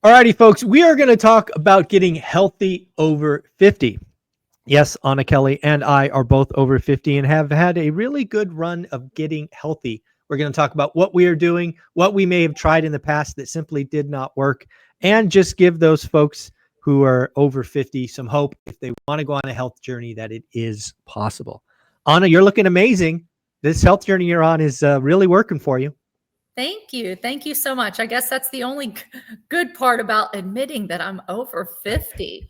Alrighty, folks, we are going to talk about getting healthy over 50. Yes, Anna Kelly and I are both over 50 and have had a really good run of getting healthy. We're going to talk about what we are doing, what we may have tried in the past that simply did not work, and just give those folks who are over 50 some hope if they want to go on a health journey that it is possible. Anna, you're looking amazing. This health journey you're on is really working for you. Thank you. Thank you so much. I guess that's the only good part about admitting that I'm over 50.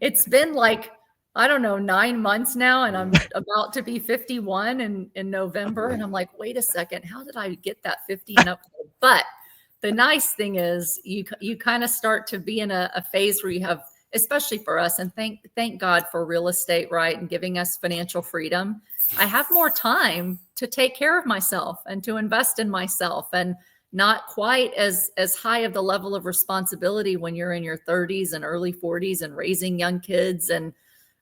It's been like, I don't know, 9 months now, and I'm about to be 51 in November. And I'm like, wait a second, how did I get that 50 and up? But the nice thing is you kind of start to be in a phase where you have, especially for us, and thank God for real estate, right? And giving us financial freedom. I have more time to take care of myself and to invest in myself, and not quite as high of the level of responsibility when you're in your 30s and early 40s and raising young kids and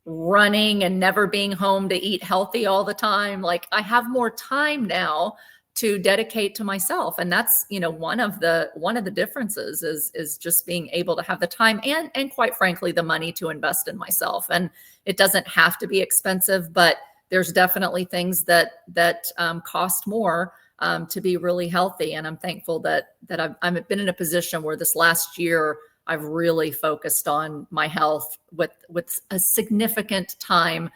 running and never being home to eat healthy all the time. Like, I have more time now to dedicate to myself, and that's, one of the differences is just being able to have the time and quite frankly the money to invest in myself. And it doesn't have to be expensive, but there's definitely things that cost more to be really healthy. And I'm thankful that I've been in a position where this last year I've really focused on my health with a significant time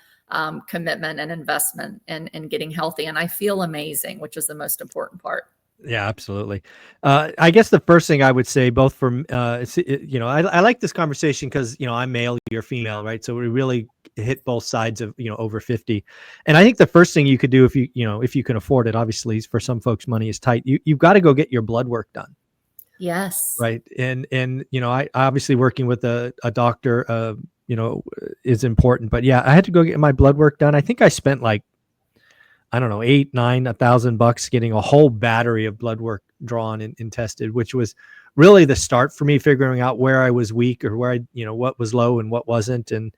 commitment and investment in getting healthy. And I feel amazing, which is the most important part. Yeah, absolutely. I guess the first thing I would say, both from, I like this conversation because, I'm male, you're female, right? So we really hit both sides of, over 50. And I think the first thing you could do if you can afford it, obviously for some folks, money is tight. You've got to go get your blood work done. Yes. Right. And, I obviously working with a doctor, is important, but yeah, I had to go get my blood work done. I think I spent like, I don't know, $1,000 getting a whole battery of blood work drawn and tested, which was really the start for me figuring out where I was weak or where what was low and what wasn't. And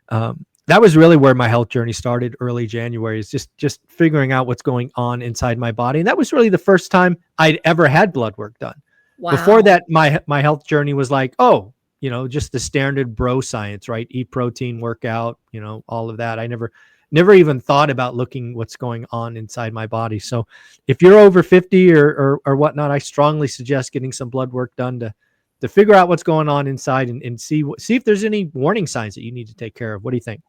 that was really where my health journey started early January, is just figuring out what's going on inside my body. And that was really the first time I'd ever had blood work done. Wow. Before that, my health journey was like, just the standard bro science, right? Eat protein, work out, all of that. I never even thought about looking what's going on inside my body. So if you're over 50 or whatnot, I strongly suggest getting some blood work done to figure out what's going on inside and see if there's any warning signs that you need to take care of. What do you think?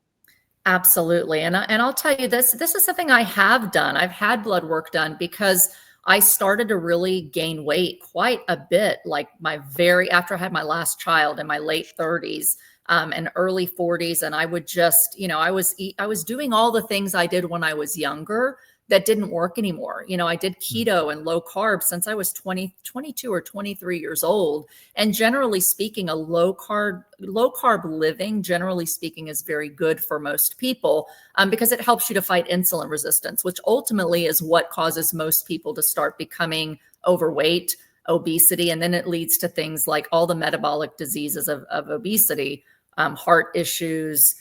Absolutely. And I'll tell you this is something I have done. I've had blood work done because I started to really gain weight quite a bit, like after I had my last child in my late 30s. And early 40s. And I would just, I was doing all the things I did when I was younger that didn't work anymore. I did keto and low carb since I was 22 or 23 years old. And generally speaking, a low carb living, generally speaking, is very good for most people because it helps you to fight insulin resistance, which ultimately is what causes most people to start becoming overweight, obesity, and then it leads to things like all the metabolic diseases of obesity, heart issues,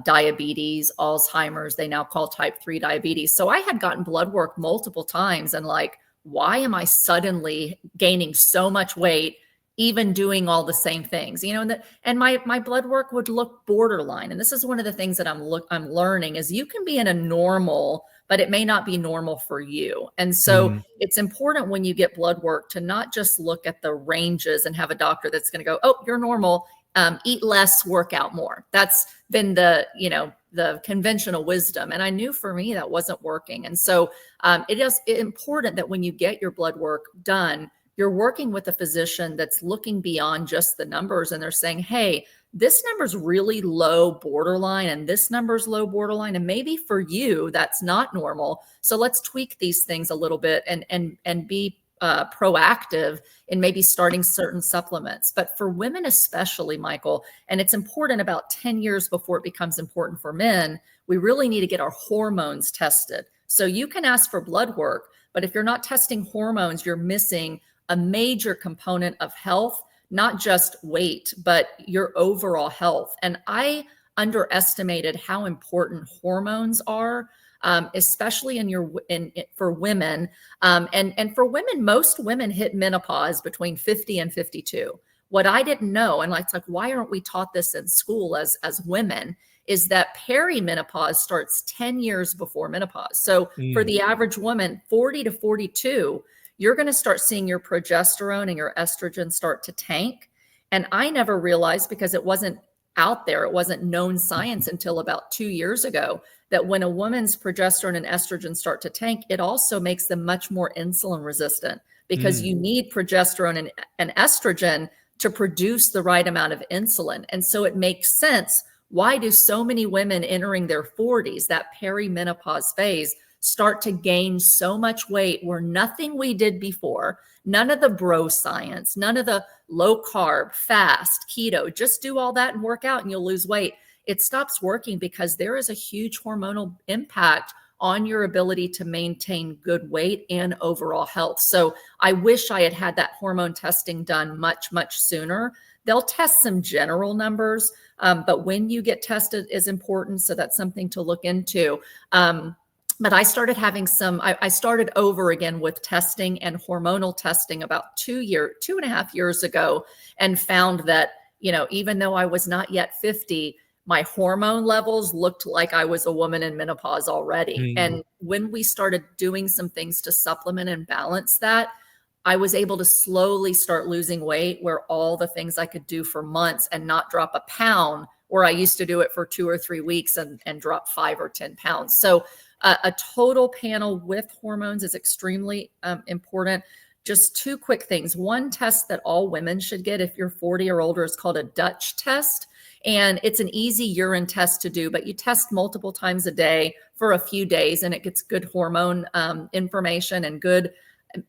diabetes, Alzheimer's, they now call type 3 diabetes. So I had gotten blood work multiple times and like, why am I suddenly gaining so much weight, even doing all the same things, and my blood work would look borderline. And this is one of the things that I'm learning is you can be in a normal, but it may not be normal for you. And so it's important when you get blood work to not just look at the ranges and have a doctor that's going to go, oh, you're normal. Eat less, work out more. That's been the conventional wisdom. And I knew for me that wasn't working. And so it is important that when you get your blood work done, you're working with a physician that's looking beyond just the numbers. And they're saying, hey, this number's really low borderline and this number's low borderline. And maybe for you, that's not normal. So let's tweak these things a little bit and be proactive in maybe starting certain supplements. But for women especially, Michael, and it's important about 10 years before it becomes important for men, we really need to get our hormones tested. So you can ask for blood work, but if you're not testing hormones, you're missing a major component of health, not just weight, but your overall health. And I underestimated how important hormones are, especially for women. And for women, most women hit menopause between 50 and 52. What I didn't know, and it's like, why aren't we taught this in school as women, is that perimenopause starts 10 years before menopause. So for the average woman, 40 to 42, you're going to start seeing your progesterone and your estrogen start to tank. And I never realized, because it wasn't out there, it wasn't known science until about 2 years ago, that when a woman's progesterone and estrogen start to tank, it also makes them much more insulin resistant, because you need progesterone and estrogen to produce the right amount of insulin. And so it makes sense. Why do so many women entering their 40s, that perimenopause phase, start to gain so much weight where nothing we did before, none of the bro science, none of the low carb, fast, keto, just do all that and work out and you'll lose weight? It stops working, because there is a huge hormonal impact on your ability to maintain good weight and overall health. So I wish I had had that hormone testing done much, much sooner. They'll test some general numbers, but when you get tested is important. So that's something to look into. But I started having I started over again with testing and hormonal testing about 2.5 years ago, and found that, even though I was not yet 50, my hormone levels looked like I was a woman in menopause already. And when we started doing some things to supplement and balance that, I was able to slowly start losing weight, where all the things I could do for months and not drop a pound, where I used to do it for 2 or 3 weeks and drop 5 or 10 pounds. So a total panel with hormones is extremely important. Just 2 quick things. One test that all women should get if you're 40 or older is called a Dutch test. And it's an easy urine test to do, but you test multiple times a day for a few days, and it gets good hormone information and good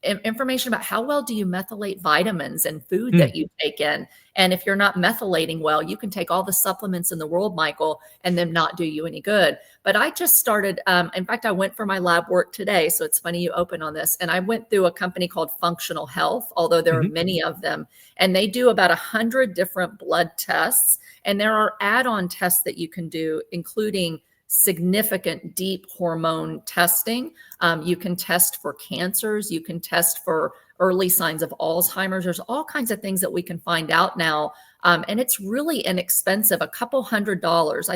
information about how well do you methylate vitamins and food that you take in. And if you're not methylating well, you can take all the supplements in the world, Michael, and then not do you any good. But I just started, in fact, I went for my lab work today. So it's funny you open on this. And I went through a company called Functional Health, although there are many of them, and they do about 100 different blood tests. And there are add-on tests that you can do, including significant deep hormone testing. You can test for cancers. You can test for early signs of Alzheimer's. There's all kinds of things that we can find out now. And it's really inexpensive, a couple $100.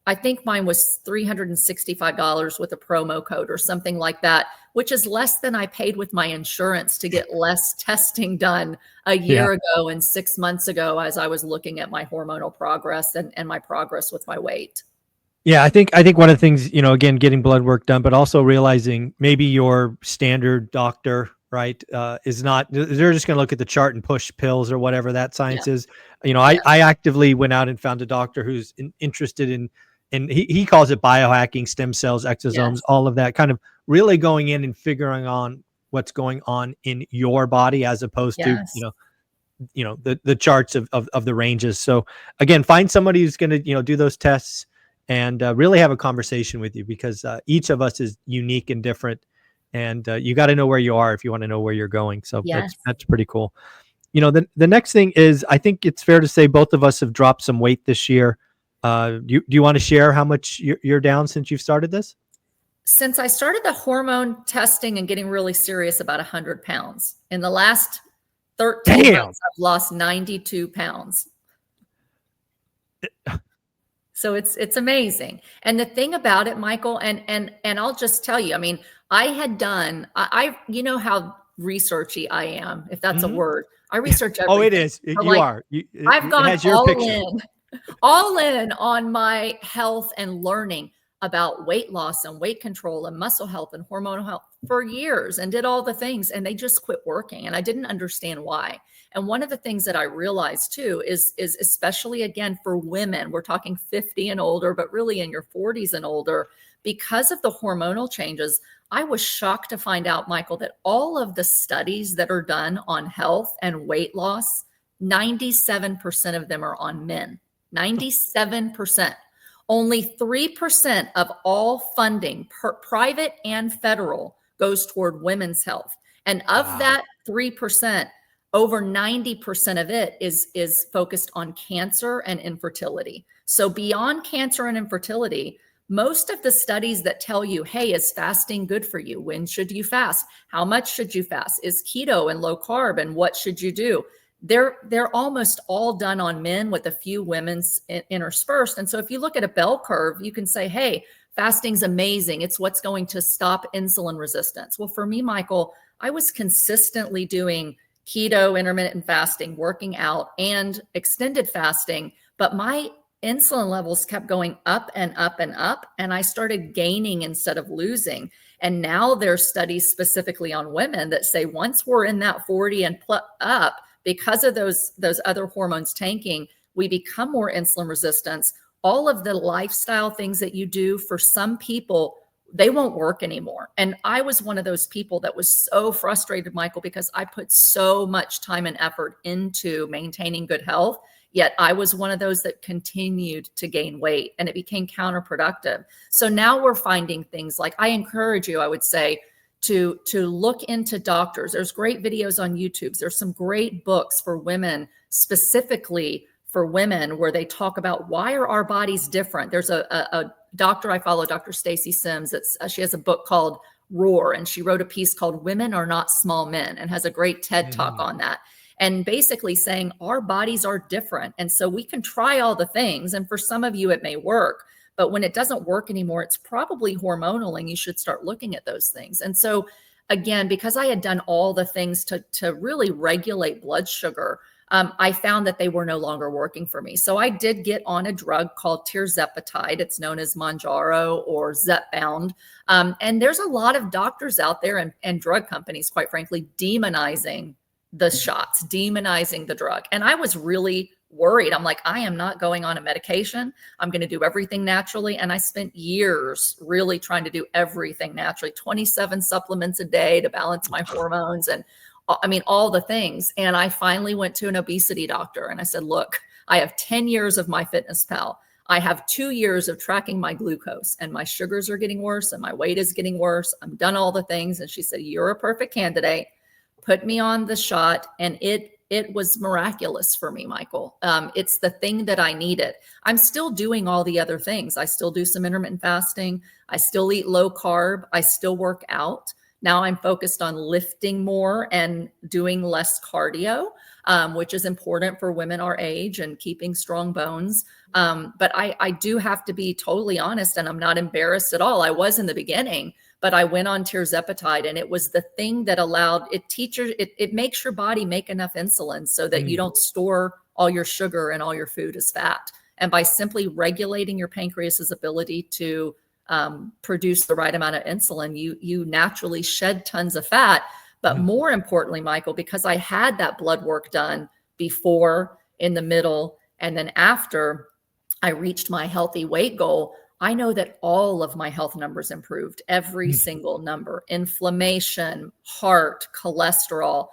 I think mine was $365 with a promo code or something like that, which is less than I paid with my insurance to get less testing done a year ago and 6 months ago, as I was looking at my hormonal progress and my progress with my weight. Yeah, I think one of the things, again, getting blood work done, but also realizing maybe your standard doctor, right, is not, they're just going to look at the chart and push pills or whatever that science is. I actively went out and found a doctor who's interested in, and he calls it biohacking, stem cells, exosomes, all of that, kind of really going in and figuring on what's going on in your body, as opposed to, the charts of the ranges. So again, find somebody who's going to, do those tests and really have a conversation with you, because each of us is unique and different, and you got to know where you are if you want to know where you're going. So that's pretty cool. The next thing is, I think it's fair to say both of us have dropped some weight this year. Do you want to share how much you're down since you've started this? Since I started the hormone testing and getting really serious, about 100 pounds. In the last 13 months, I've lost 92 pounds. So it's amazing. And the thing about it, Michael, and I'll just tell you, I mean, I had done, you know how researchy I am, if that's a word. I research everything. Oh, it is. I've gone all in on my health and learning about weight loss and weight control and muscle health and hormonal health for years, and did all the things, and they just quit working. And I didn't understand why. And one of the things that I realized too is especially, again, for women, we're talking 50 and older, but really in your 40s and older, because of the hormonal changes, I was shocked to find out, Michael, that all of the studies that are done on health and weight loss, 97% of them are on men. 97%. Only 3% of all funding, private and federal, goes toward women's health. And of that 3%, over 90% of it is focused on cancer and infertility. So beyond cancer and infertility, most of the studies that tell you, hey, is fasting good for you? When should you fast? How much should you fast? Is keto and low carb, and what should you do? they're almost all done on men with a few women's interspersed. And so if you look at a bell curve, you can say, hey, fasting's amazing. It's what's going to stop insulin resistance. Well, for me, Michael, I was consistently doing keto, intermittent fasting, working out, and extended fasting, but my insulin levels kept going up and up and up, and I started gaining instead of losing. And now there's studies specifically on women that say once we're in that 40 and up, because of those other hormones tanking, we become more insulin resistant. All of the lifestyle things that you do, for some people, they won't work anymore. And I was one of those people that was so frustrated, Michael, because I put so much time and effort into maintaining good health. Yet I was one of those that continued to gain weight, and it became counterproductive. So now we're finding things like, I encourage you, I would say, to look into doctors. There's great videos on YouTube. There's some great books for women, specifically for women, where they talk about why are our bodies different. There's a doctor I follow, Dr. Stacy Sims. She has a book called Roar, and she wrote a piece called Women Are Not Small Men, and has a great TED talk on that. And basically saying our bodies are different. And so we can try all the things. And for some of you, it may work. But when it doesn't work anymore, it's probably hormonal, and you should start looking at those things. And so, again, because I had done all the things to really regulate blood sugar, I found that they were no longer working for me. So I did get on a drug called tirzepatide. It's known as Mounjaro or Zepbound. And there's a lot of doctors out there and drug companies, quite frankly, demonizing the shots, demonizing the drug. And I was really worried. I'm like, I am not going on a medication. I'm going to do everything naturally. And I spent years really trying to do everything naturally, 27 supplements a day to balance my hormones, and I mean, all the things. And I finally went to an obesity doctor, and I said, look, I have 10 years of MyFitnessPal. I have 2 years of tracking my glucose, and my sugars are getting worse and my weight is getting worse. I've done all the things. And she said, you're a perfect candidate. Put me on the shot. And it was miraculous for me, Michael. It's the thing that I needed. I'm still doing all the other things. I still do some intermittent fasting. I still eat low carb. I still work out. Now I'm focused on lifting more and doing less cardio, which is important for women our age, and keeping strong bones. But I do have to be totally honest, and I'm not embarrassed at all. I was in the beginning, but I went on tirzepatide, and it was the thing that allowed it makes your body make enough insulin so that you don't store all your sugar and all your food as fat. And by simply regulating your pancreas's ability to produce the right amount of insulin, you naturally shed tons of fat. But more importantly, Michael, because I had that blood work done before, in the middle, and then after I reached my healthy weight goal, I know that all of my health numbers improved, every single number: inflammation, heart, cholesterol,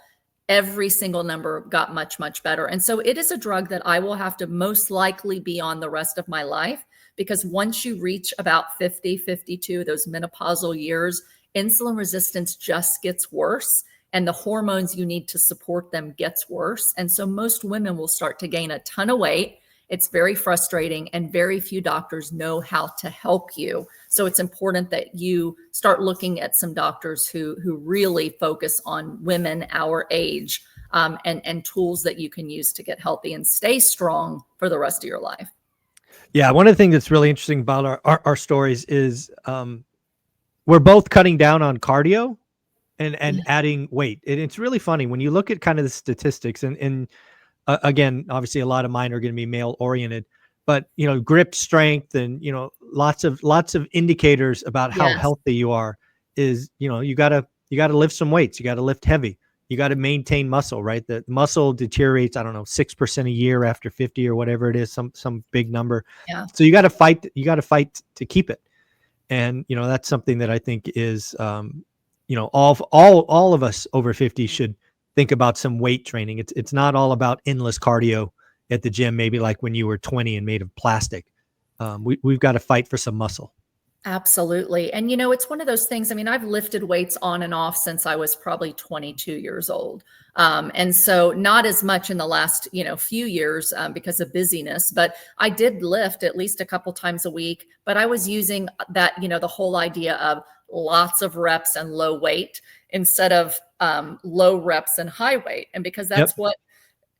every single number got much, much better. And so it is a drug that I will have to most likely be on the rest of my life, because once you reach about 50, 52, those menopausal years, insulin resistance just gets worse, and the hormones you need to support them gets worse. And so most women will start to gain a ton of weight. It's very frustrating, and very few doctors know how to help you. So it's important that you start looking at some doctors who really focus on women our age, and tools that you can use to get healthy and stay strong for the rest of your life. Yeah, one of the things that's really interesting about our stories is we're both cutting down on cardio and adding weight. And it's really funny when you look at kind of the statistics, and again, obviously a lot of mine are going to be male oriented, but grip strength and lots of indicators about how healthy you are is you got to lift some weights, you got to lift heavy, you got to maintain muscle, right? The muscle deteriorates, I don't know, 6% a year after 50 or whatever it is, some big number. Yeah. So you got to fight to keep it. And that's something that I think is all of us over 50 should think about some weight training. It's not all about endless cardio at the gym, maybe like when you were 20 and made of plastic. We've got to fight for some muscle. Absolutely. And it's one of those things. I mean, I've lifted weights on and off since I was probably 22 years old. And so not as much in the last, few years because of busyness, but I did lift at least a couple times a week. But I was using that, the whole idea of lots of reps and low weight instead of low reps and high weight. And because that's what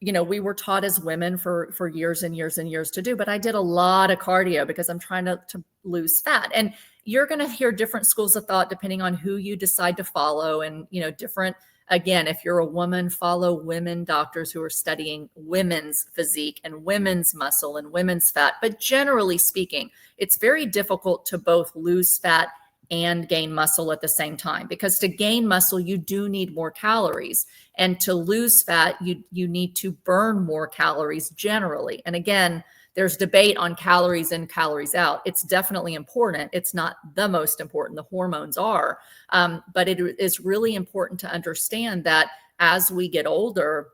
we were taught as women for years and years and years to do, but I did a lot of cardio because I'm trying to lose fat. And you're going to hear different schools of thought depending on who you decide to follow. And, different, again, if you're a woman, follow women doctors who are studying women's physique and women's muscle and women's fat. But generally speaking, it's very difficult to both lose fat and gain muscle at the same time, because to gain muscle, you do need more calories. And to lose fat, you need to burn more calories generally. And again, there's debate on calories in, calories out. It's definitely important. It's not the most important. The hormones are. But it is really important to understand that as we get older,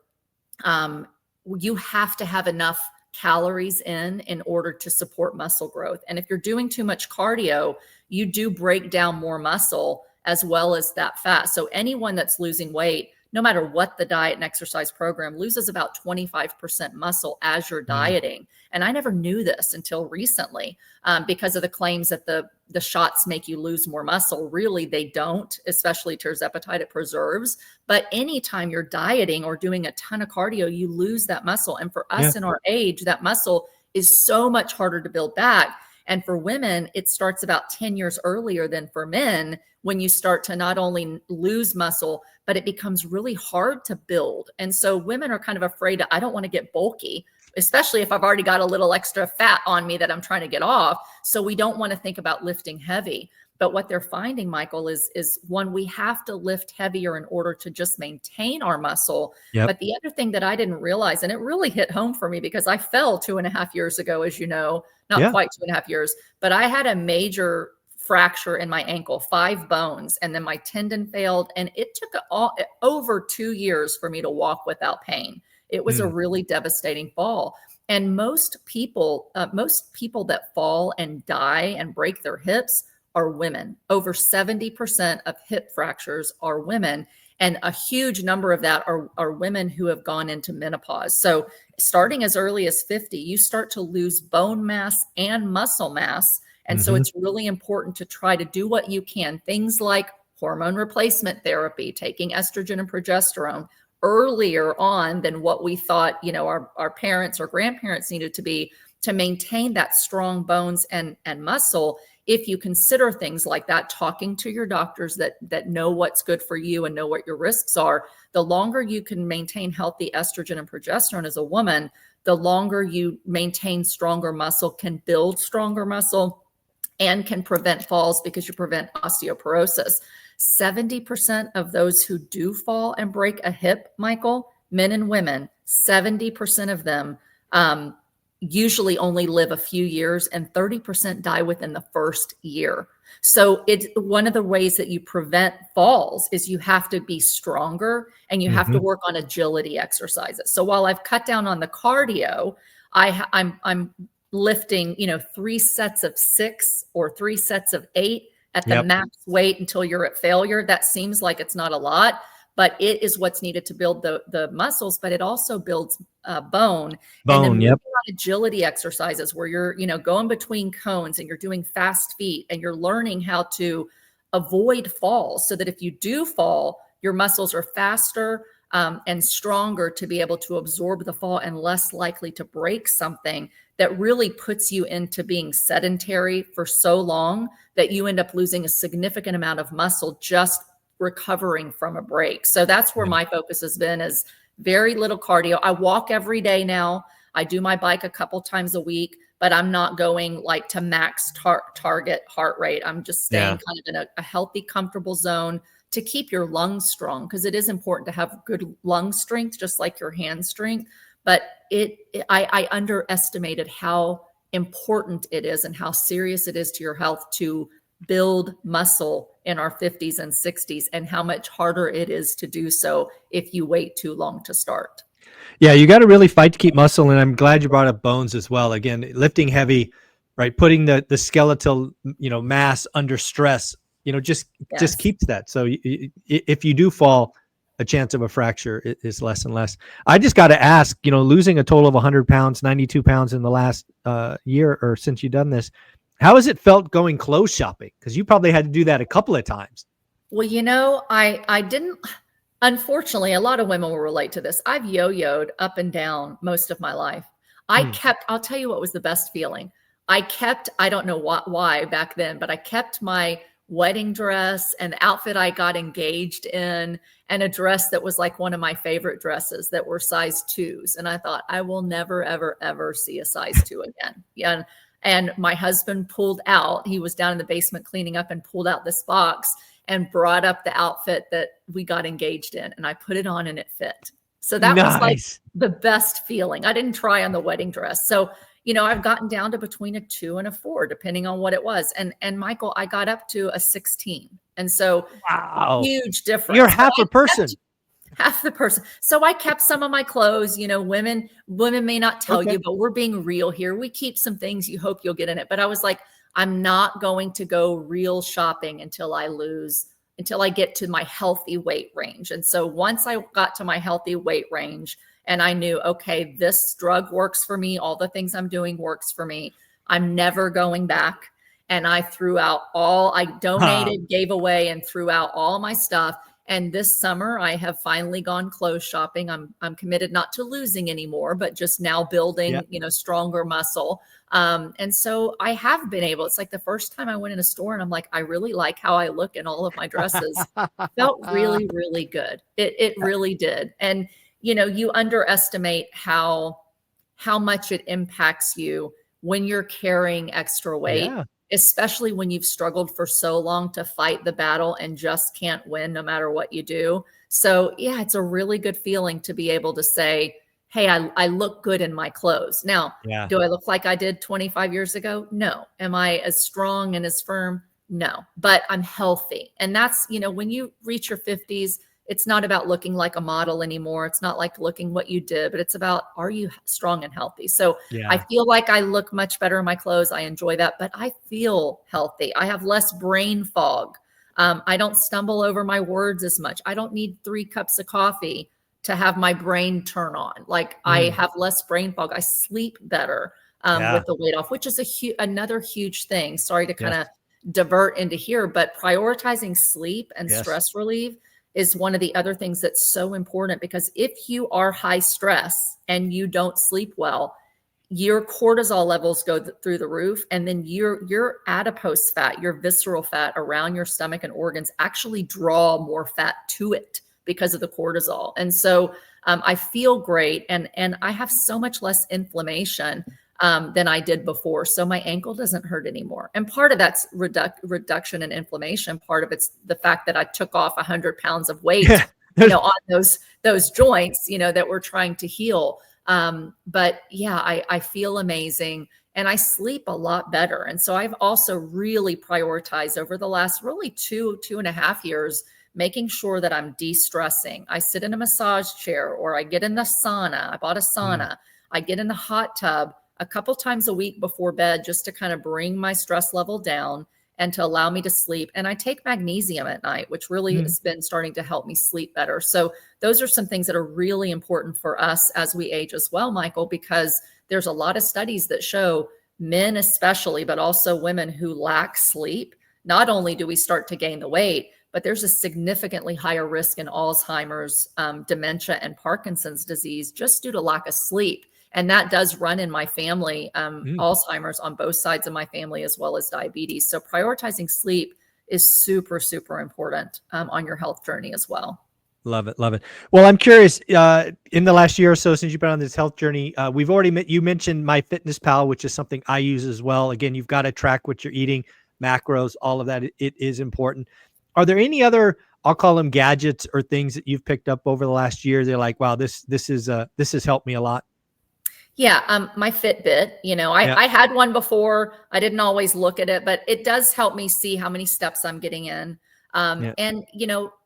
you have to have enough calories in order to support muscle growth. And if you're doing too much cardio, you do break down more muscle as well as that fat. So anyone that's losing weight, no matter what the diet and exercise program, loses about 25% muscle as you're dieting. And I never knew this until recently, because of the claims that the shots make you lose more muscle. Really, they don't, especially tirzepatide, it preserves. But anytime you're dieting or doing a ton of cardio, you lose that muscle. And for us in our age, that muscle is so much harder to build back. And for women, it starts about 10 years earlier than for men, when you start to not only lose muscle, but it becomes really hard to build. And so women are kind of afraid, I don't want to get bulky, especially if I've already got a little extra fat on me that I'm trying to get off. So we don't want to think about lifting heavy. But what they're finding, Michael, is one, we have to lift heavier in order to just maintain our muscle. Yep. But the other thing that I didn't realize, and it really hit home for me because I fell 2.5 years ago, as you know, not quite 2.5 years, but I had a major fracture in my ankle, 5 bones, and then my tendon failed. And it took over 2 years for me to walk without pain. It was a really devastating fall. And most people that fall and die and break their hips are women. Over 70% of hip fractures are women. And a huge number of that are women who have gone into menopause. So starting as early as 50, you start to lose bone mass and muscle mass. And so it's really important to try to do what you can. Things like hormone replacement therapy, taking estrogen and progesterone earlier on than what we thought, our parents or grandparents needed to be, to maintain that strong bones and muscle. If you consider things like that, talking to your doctors that know what's good for you and know what your risks are, the longer you can maintain healthy estrogen and progesterone as a woman, the longer you maintain stronger muscle, can build stronger muscle, and can prevent falls because you prevent osteoporosis. 70% of those who do fall and break a hip, Michael, men and women, 70% of them usually only live a few years, and 30% die within the first year. So it's one of the ways that you prevent falls is you have to be stronger and you have to work on agility exercises. So while I've cut down on the cardio, I'm lifting, 3 sets of 6 or 3 sets of 8 at the max weight until you're at failure. That seems like it's not a lot, but it is what's needed to build the muscles, but it also builds bone. And then moving on agility exercises where you're, going between cones and you're doing fast feet and you're learning how to avoid falls so that if you do fall, your muscles are faster and stronger to be able to absorb the fall and less likely to break something that really puts you into being sedentary for so long that you end up losing a significant amount of muscle just recovering from a break. So that's where my focus has been, is very little cardio. I walk every day now. I do my bike a couple times a week, but I'm not going like to max target heart rate. I'm just staying kind of in a healthy, comfortable zone to keep your lungs strong, because it is important to have good lung strength, just like your hand strength. But I underestimated how important it is and how serious it is to your health to build muscle in our 50s and 60s, and how much harder it is to do so if you wait too long to start. Yeah, you got to really fight to keep muscle. And I'm glad you brought up bones as well. Again, lifting heavy, right? Putting the skeletal, mass under stress, just keeps that. So if you do fall, a chance of a fracture is less and less. I just got to ask, losing a total of 100 pounds, 92 pounds in the last year or since you've done this, how has it felt going clothes shopping? Because you probably had to do that a couple of times. Well, I didn't. Unfortunately, a lot of women will relate to this. I've yo-yoed up and down most of my life. Mm. I'll tell you what was the best feeling. I don't know why back then, but I kept my wedding dress and the outfit I got engaged in, and a dress that was like one of my favorite dresses that were size twos. And I thought, I will never, ever, ever see a size two again. Yeah. And my husband pulled out, he was down in the basement cleaning up and pulled out this box and brought up the outfit that we got engaged in. And I put it on and it fit. So that was like Nice. the best feeling. I didn't try on the wedding dress. So, I've gotten down to between a 2 and a 4, depending on what it was. And Michael, I got up to a 16. And so Wow. huge You're difference. But half I a person. kept half the person. So I kept some of my clothes. Women may not tell Okay. you, but we're being real here. We keep some things you hope you'll get in it. But I was like, I'm not going to go real shopping until I get to my healthy weight range. And so once I got to my healthy weight range and I knew, okay, this drug works for me, all the things I'm doing works for me, I'm never going back. And I donated, gave away, and threw out all my stuff. And this summer, I have finally gone clothes shopping. I'm committed not to losing anymore, but just now building, Yeah. stronger muscle. And so I have been able. It's like the first time I went in a store, and I'm like, I really like how I look in all of my dresses. Felt really, really good. It really did. And you underestimate how much it impacts you when you're carrying extra weight, Yeah. especially when you've struggled for so long to fight the battle and just can't win no matter what you do. So yeah, it's a really good feeling to be able to say, hey, I look good in my clothes. Now, Yeah. do I look like I did 25 years ago? No. Am I as strong and as firm? No, but I'm healthy. And that's, when you reach your 50s, it's not about looking like a model anymore. It's not like looking what you did, but it's about, are you strong and healthy? So I Yeah. feel like I look much better in my clothes. I enjoy that, but I feel healthy. I have less brain fog. I don't stumble over my words as much. I don't need 3 cups of coffee to have my brain turn on. Like I Mm. have less brain fog. I sleep better Yeah. with the weight off, which is another huge thing. Sorry to kind Yes. of divert into here, but prioritizing sleep and Yes. stress relief is one of the other things that's so important, because if you are high stress and you don't sleep well, your cortisol levels go through the roof, and then your adipose fat, your visceral fat around your stomach and organs, actually draw more fat to it because of the cortisol. And so I feel great, and I have so much less inflammation than I did before. So my ankle doesn't hurt anymore. And part of that's reduction in inflammation. Part of it's the fact that I took off 100 pounds of weight, Yeah. on those joints, that we're trying to heal. But yeah, I feel amazing, and I sleep a lot better. And so I've also really prioritized over the last really 2.5 years, making sure that I'm de-stressing. I sit in a massage chair, or I get in the sauna. I bought a Mm. sauna. I get in the hot tub a couple times a week before bed, just to kind of bring my stress level down and to allow me to sleep. And I take magnesium at night, which really Mm. has been starting to help me sleep better. So those are some things that are really important for us as we age as well, Michael, because there's a lot of studies that show men especially, but also women who lack sleep. Not only do we start to gain the weight, but there's a significantly higher risk in Alzheimer's, dementia, and Parkinson's disease just due to lack of sleep. And that does run in my family, Mm. Alzheimer's on both sides of my family, as well as diabetes. So prioritizing sleep is super, super important on your health journey as well. Love it. Love it. Well, I'm curious, in the last year or so, since you've been on this health journey, we've already you mentioned MyFitnessPal, which is something I use as well. Again, you've got to track what you're eating, macros, all of that. It is important. Are there any other, I'll call them gadgets or things that you've picked up over the last year? They're like, wow, this has helped me a lot. Yeah, my Fitbit, Yeah. I had one before. I didn't always look at it, but it does help me see how many steps I'm getting in. Yeah. And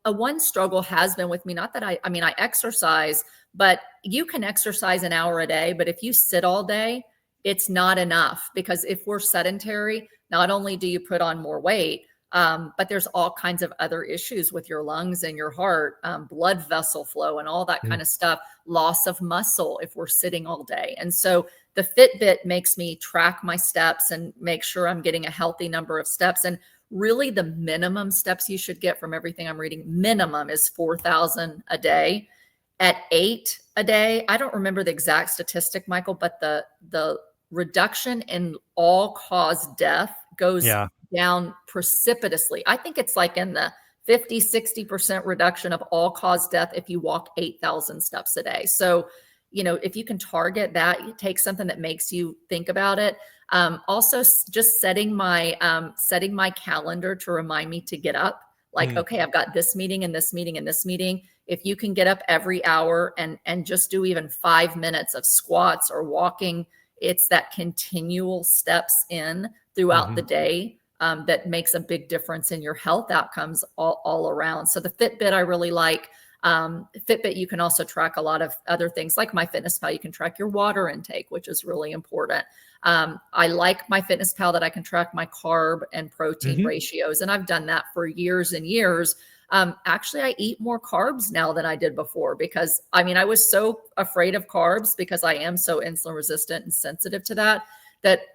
a one struggle has been with me, not that I mean, I exercise, but you can exercise an hour a day, but if you sit all day, it's not enough, because if we're sedentary, not only do you put on more weight, but there's all kinds of other issues with your lungs and your heart, blood vessel flow and all that Mm. kind of stuff, loss of muscle if we're sitting all day. And so the Fitbit makes me track my steps and make sure I'm getting a healthy number of steps. And really the minimum steps you should get from everything I'm reading, minimum is 4,000 a day. At 8 a day, I don't remember the exact statistic, Michael, but the reduction in all cause death goes down precipitously. I think it's like in the 50-60% reduction of all cause death if you walk 8,000 steps a day. So, you know, if you can target that, you take something that makes you think about it. Also, just setting my calendar to remind me to get up. Like, okay, I've got this meeting and this meeting and this meeting. If you can get up every hour and just do even 5 minutes of squats or walking, it's that continual steps in throughout the day that makes a big difference in your health outcomes all around. So the Fitbit I really like. Fitbit, you can also track a lot of other things like MyFitnessPal. You can track your water intake, which is really important. I like MyFitnessPal that I can track my carb and protein ratios. And I've done that for years and years. Actually, I eat more carbs now than I did before because I was so afraid of carbs because I am so insulin resistant and sensitive to that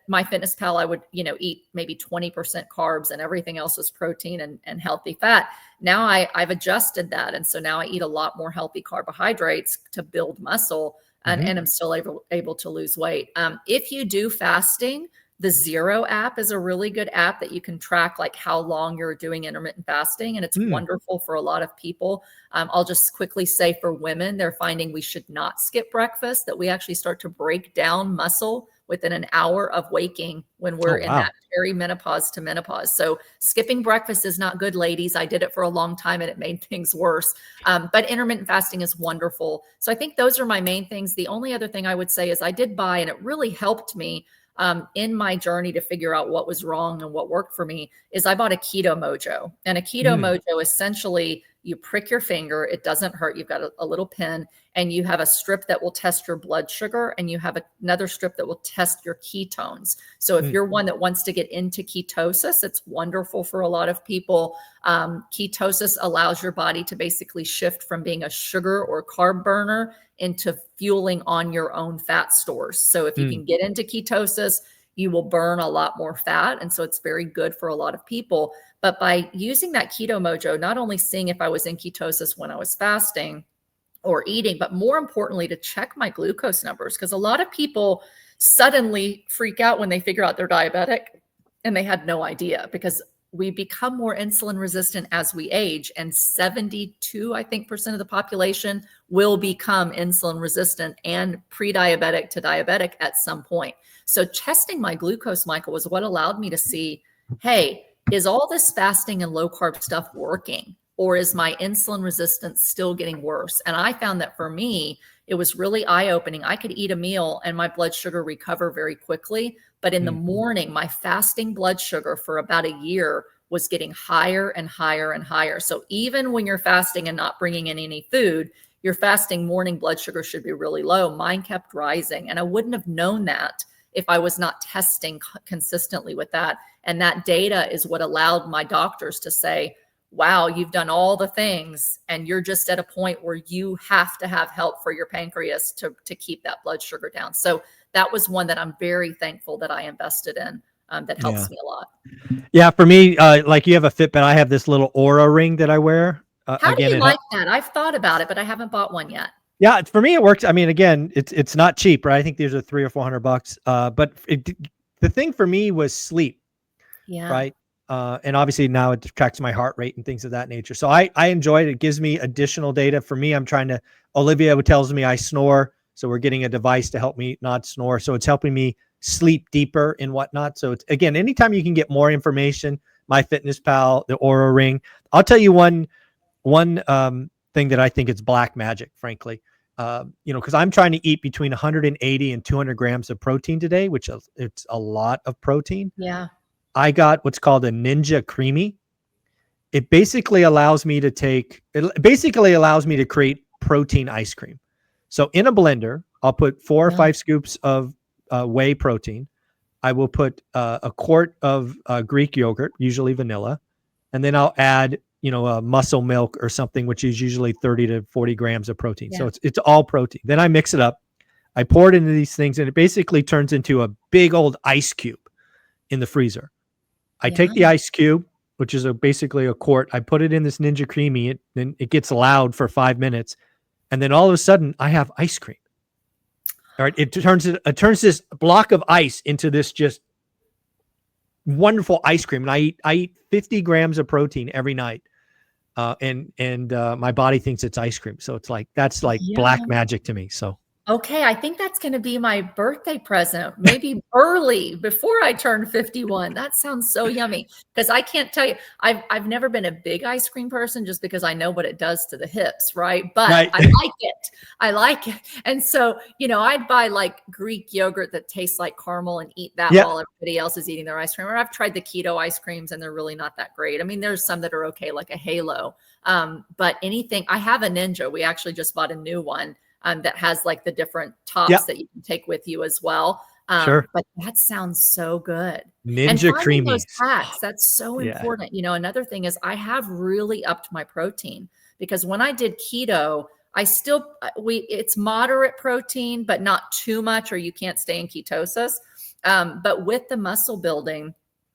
MyFitnessPal, I would, eat maybe 20% carbs and everything else was protein and healthy fat. Now I've adjusted that. And so now I eat a lot more healthy carbohydrates to build muscle and I'm still able to lose weight. If you do fasting, the Zero app is a really good app that you can track like how long you're doing intermittent fasting. And it's wonderful for a lot of people. I'll just quickly say for women, they're finding we should not skip breakfast, that we actually start to break down muscle within an hour of waking when we're in that perimenopause to menopause. So skipping breakfast is not good, ladies. I did it for a long time and it made things worse. But intermittent fasting is wonderful. So I think those are my main things. The only other thing I would say is I did buy, and it really helped me in my journey to figure out what was wrong and what worked for me, is I bought a Keto Mojo. And a Keto Mojo, essentially, you prick your finger, it doesn't hurt. You've got a little pin, and you have a strip that will test your blood sugar, and you have another strip that will test your ketones. So if you're one that wants to get into ketosis, it's wonderful for a lot of people. Ketosis allows your body to basically shift from being a sugar or carb burner into fueling on your own fat stores. So if you can get into ketosis, you will burn a lot more fat. And so it's very good for a lot of people. But by using that Keto Mojo, not only seeing if I was in ketosis when I was fasting or eating, but more importantly, to check my glucose numbers. Because a lot of people suddenly freak out when they figure out they're diabetic and they had no idea, because we become more insulin resistant as we age, and 72, I think, % of the population will become insulin resistant and pre-diabetic to diabetic at some point. So testing my glucose, Michael, was what allowed me to see, hey, is all this fasting and low carb stuff working, or is my insulin resistance still getting worse? And I found that for me, it was really eye-opening. I could eat a meal and my blood sugar recover very quickly. But in the morning, my fasting blood sugar for about a year was getting higher and higher and higher. So even when you're fasting and not bringing in any food, your fasting morning blood sugar should be really low. Mine kept rising. And I wouldn't have known that if I was not testing consistently with that. And that data is what allowed my doctors to say, wow, you've done all the things and you're just at a point where you have to have help for your pancreas to keep that blood sugar down. So that was one that I'm very thankful that I invested in. That helps me a lot. Yeah, for me, like you have a Fitbit, I have this little Aura ring that I wear. How do you like that? I've thought about it, but I haven't bought one yet. Yeah, for me, it works. I mean, again, it's not cheap, right? I think these are $300 or $400. But the thing for me was sleep. Yeah. Right. And obviously now it tracks my heart rate and things of that nature. So I enjoy it. It gives me additional data. For me, Olivia tells me I snore. So we're getting a device to help me not snore. So it's helping me sleep deeper and whatnot. So it's, again, anytime you can get more information, MyFitnessPal, the Aura Ring. I'll tell you one thing that I think is black magic, frankly. Because I'm trying to eat between 180 and 200 grams of protein today, which it's a lot of protein. Yeah. I got what's called a Ninja Creamy. It basically allows me to create protein ice cream. So in a blender, I'll put 4 or 5 scoops of whey protein. I will put a quart of Greek yogurt, usually vanilla, and then I'll add, muscle milk or something, which is usually 30 to 40 grams of protein. Yeah. So it's all protein. Then I mix it up. I pour it into these things, and it basically turns into a big old ice cube in the freezer. I take the ice cube, which is basically a quart. I put it in this Ninja Creamy. Then it gets loud for 5 minutes. And then all of a sudden I have ice cream. All right. It turns this block of ice into this just wonderful ice cream. And I eat 50 grams of protein every night. And my body thinks it's ice cream. So it's like, that's like black magic to me. So. Okay, I think that's going to be my birthday present, maybe early before I turn 51. That sounds so yummy, because I can't tell you, I've never been a big ice cream person, just because I know what it does to the hips, right? But I like it. I like it. And so, I'd buy like Greek yogurt that tastes like caramel and eat that while everybody else is eating their ice cream. Or I've tried the keto ice creams and they're really not that great. I mean, there's some that are okay, like a Halo. But anything, I have a Ninja. We actually just bought a new one. That has like the different tops that you can take with you as well. Sure. But that sounds so good. Ninja Creamy. Those hacks, that's so important. Another thing is I have really upped my protein, because when I did keto, it's moderate protein, but not too much, or you can't stay in ketosis. But with the muscle building,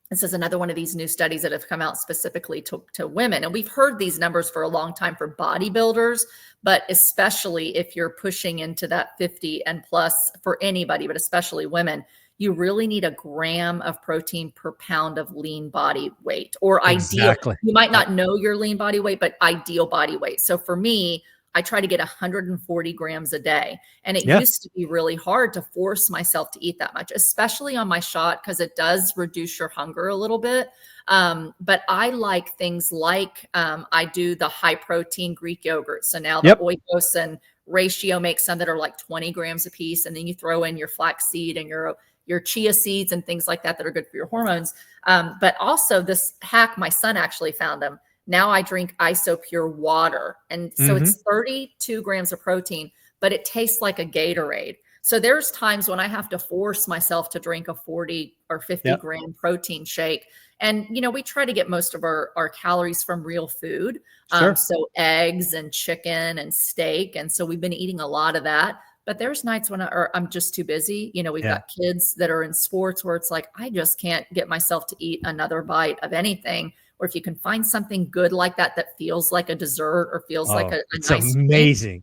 this is another one of these new studies that have come out specifically to women. And we've heard these numbers for a long time for bodybuilders, but especially if you're pushing into that 50 and plus for anybody, but especially women, you really need a gram of protein per pound of lean body weight, or ideal. You might not know your lean body weight, but ideal body weight. So for me, I try to get 140 grams a day. And it used to be really hard to force myself to eat that much, especially on my shot, because it does reduce your hunger a little bit. But I like things like I do the high protein Greek yogurt. So now the oikos and ratio makes some that are like 20 grams a piece. And then you throw in your flaxseed and your chia seeds and things like that are good for your hormones. But also this hack, my son actually found them. Now I drink IsoPure water. And so it's 32 grams of protein, but it tastes like a Gatorade. So there's times when I have to force myself to drink a 40 or 50 gram protein shake. And, we try to get most of our calories from real food. So eggs and chicken and steak. And so we've been eating a lot of that. But there's nights when I'm just too busy. We've got kids that are in sports where it's like, I just can't get myself to eat another bite of anything. Or if you can find something good like that feels like a dessert or feels like a it's nice amazing.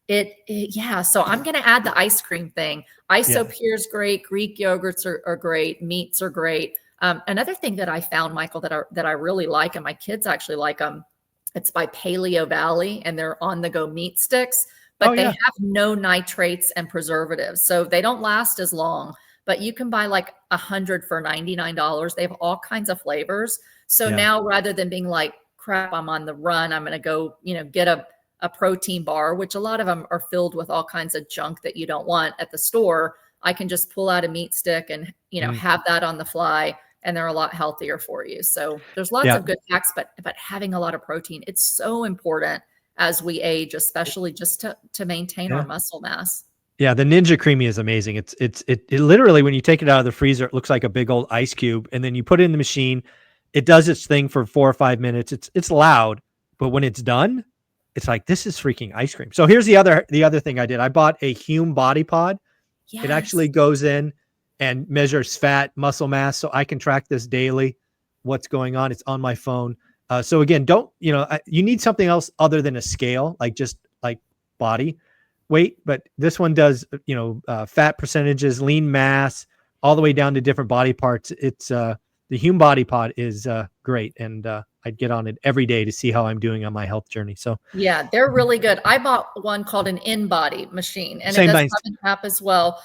So I'm going to add the ice cream thing. IsoPure is great. Greek yogurts are great. Meats are great. Another thing that I found, Michael, that I really like, and my kids actually like them, it's by Paleo Valley, and they're on the go meat sticks, but they have no nitrates and preservatives. So they don't last as long, but you can buy like 100 for $99. They have all kinds of flavors. So now, rather than being like, crap, I'm on the run, I'm going to go, get a protein bar, which a lot of them are filled with all kinds of junk that you don't want at the store. I can just pull out a meat stick and, have that on the fly, and they're a lot healthier for you. So there's lots of good hacks, but having a lot of protein, it's so important as we age, especially just to maintain our muscle mass. Yeah, the Ninja Creamy is amazing. It literally, when you take it out of the freezer, it looks like a big old ice cube, and then you put it in the machine. It does its thing for 4 or 5 minutes. It's loud, but when it's done, it's like, this is freaking ice cream. So here's the other thing I did. I bought a Hume Body Pod. It actually goes in and measures fat, muscle mass, so I can track this daily, what's going on. It's on my phone. So again, you need something else other than a scale, like just like body weight. But this one does, fat percentages, lean mass, all the way down to different body parts. It's the Hume Body Pod is great, and I'd get on it every day to see how I'm doing on my health journey. So yeah, they're really good. I bought one called an InBody machine, and it does have an app as well.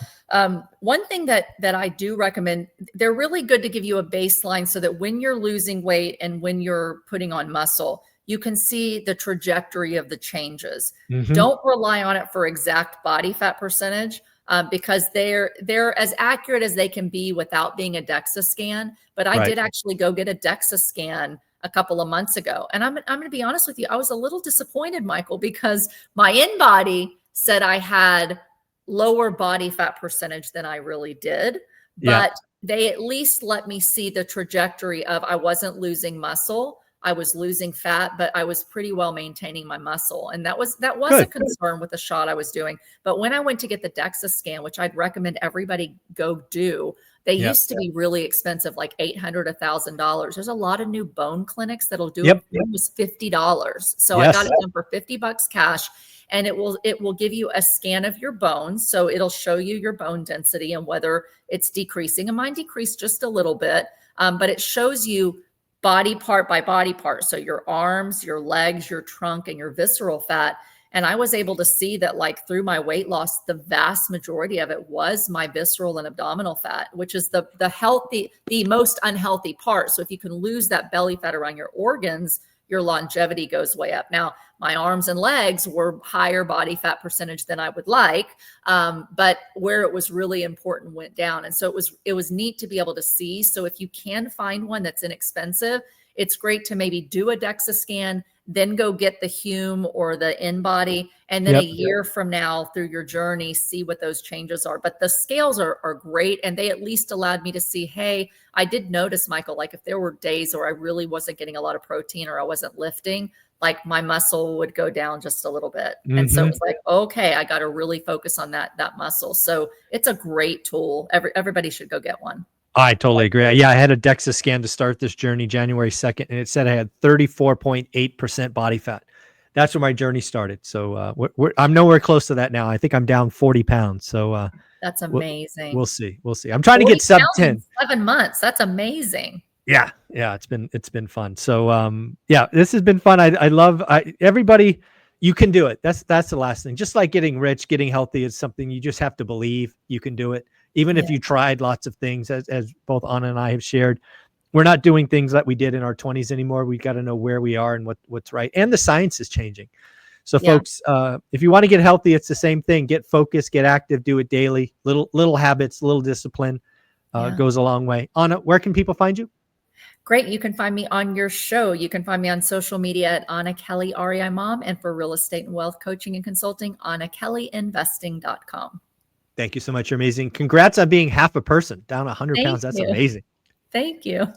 One thing that I do recommend, they're really good to give you a baseline so that when you're losing weight and when you're putting on muscle, you can see the trajectory of the changes. Don't rely on it for exact body fat percentage. Because they're as accurate as they can be without being a DEXA scan. But I did actually go get a DEXA scan a couple of months ago. And I'm going to be honest with you, I was a little disappointed, Michael, because my InBody said I had lower body fat percentage than I really did. But they at least let me see the trajectory of, I wasn't losing muscle. I was losing fat, but I was pretty well maintaining my muscle. And that was a concern with the shot I was doing. But when I went to get the DEXA scan, which I'd recommend everybody go do, They Yep. used to be really expensive, like $800, $1,000. There's a lot of new bone clinics that'll do Yep. it. It was $50. So I got Yes. it done for $50 cash, and it will give you a scan of your bones. So it'll show you your bone density and whether it's decreasing. And mine decreased just a little bit, but it shows you body part by body part. So your arms, your legs, your trunk, and your visceral fat. And I was able to see that, like, through my weight loss, the vast majority of it was my visceral and abdominal fat, which is the most unhealthy part. So if you can lose that belly fat around your organs, your longevity goes way up. Now, my arms and legs were higher body fat percentage than I would like, but where it was really important went down. And so it was neat to be able to see. So if you can find one that's inexpensive, it's great to maybe do a DEXA scan, then go get the Hume or the InBody, and then a year from now through your journey, see what those changes are. But the scales are great, and they at least allowed me to see, hey, I did notice, Michael, like if there were days where I really wasn't getting a lot of protein or I wasn't lifting, like my muscle would go down just a little bit. And so it was like, okay, I got to really focus on that muscle. So it's a great tool. Everybody should go get one. I totally agree. Yeah, I had a DEXA scan to start this journey January 2nd, and it said I had 34.8% body fat. That's where my journey started. So I'm nowhere close to that now. I think I'm down 40 pounds. So that's amazing. We'll see. I'm trying to get sub 10. 7 months. That's amazing. Yeah. It's been fun. So yeah, this has been fun. I love everybody. You can do it. That's the last thing. Just like getting rich, getting healthy is something you just have to believe you can do it. Even if you tried lots of things, as both Anna and I have shared, we're not doing things that we did in our 20s anymore. We got to know where we are and what's right. And the science is changing. So folks, if you want to get healthy, it's the same thing. Get focused, get active, do it daily. Little habits, little discipline goes a long way. Anna, where can people find you? Great. You can find me on your show. You can find me on social media at Anna Kelly REI Mom, and for real estate and wealth coaching and consulting, AnnaKellyInvesting.com. Thank you so much. You're amazing. Congrats on being half a person, down 100 pounds. That's amazing. Thank you.